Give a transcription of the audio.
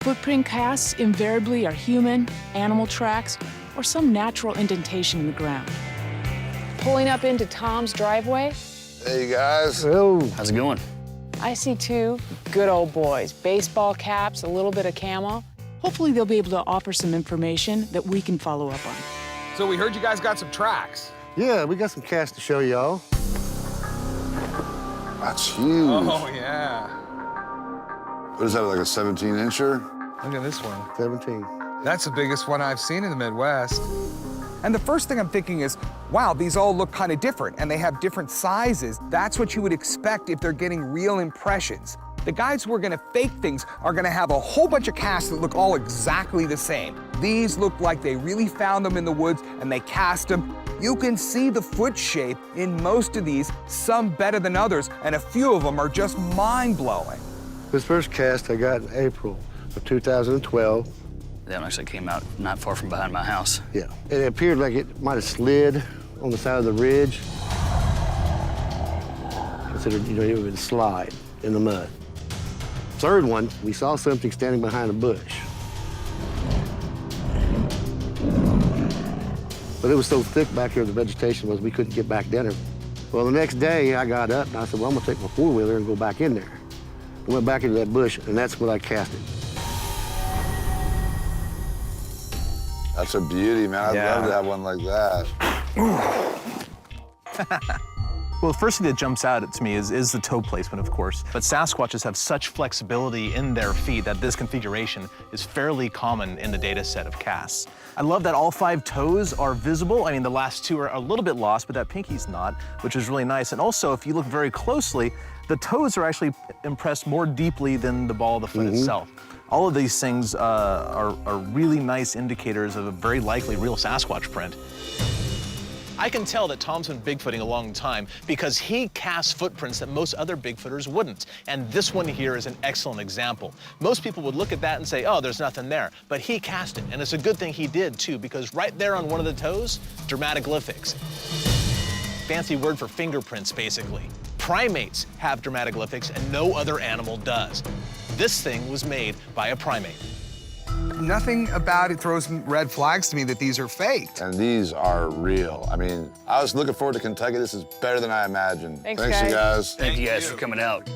Footprint casts invariably are human, animal tracks, or some natural indentation in the ground. Pulling up into Tom's driveway, Hey, guys. Oh, How's it going? I see two good old boys. Baseball caps, a little bit of camo. Hopefully they'll be able to offer some information that we can follow up on. So we heard you guys got some tracks. yeah, we got some casts to show y'all. That's huge. Oh, yeah. What is that, like a 17-incher? Look at this one. 17. That's the biggest one I've seen in the Midwest. And the first thing I'm thinking is, wow, these all look kind of different, and they have different sizes. That's what you would expect if they're getting real impressions. The guys who are gonna fake things are gonna have a whole bunch of casts that look all exactly the same. These look like they really found them in the woods and they cast them. You can see the foot shape in most of these, some better than others, and a few of them are just mind-blowing. This first cast I got in April of 2012. That one actually came out not far from behind my house. Yeah. It appeared like it might have slid on the side of the ridge. Considered, it would slide in the mud. Third one, we saw something standing behind a bush. But it was so thick back here, the vegetation was, we couldn't get back down there. Well, the next day, I got up and I said, well, I'm gonna take my four-wheeler and go back in there. I went back into that bush, and that's what I casted. That's a beauty, man. I'd love to have one like that. Well, the first thing that jumps out to me is the toe placement, of course. But Sasquatches have such flexibility in their feet that this configuration is fairly common in the data set of casts. I love that all 5 toes are visible. I mean, the last 2 are a little bit lost, but that pinky's not, which is really nice. And also, if you look very closely, the toes are actually impressed more deeply than the ball of the foot itself. All of these things are really nice indicators of a very likely real Sasquatch print. I can tell that Tom's been Bigfooting a long time because he casts footprints that most other Bigfooters wouldn't. And this one here is an excellent example. Most people would look at that and say, oh, there's nothing there. But he cast it, and it's a good thing he did, too, because right there on one of the toes, dermatoglyphics. Fancy word for fingerprints, basically. Primates have dermatoglyphics, and no other animal does. This thing was made by a primate. Nothing about it throws red flags to me that these are faked. And these are real. I mean, I was looking forward to Kentucky. This is better than I imagined. Thanks, you guys. guys. Thank you guys for coming out.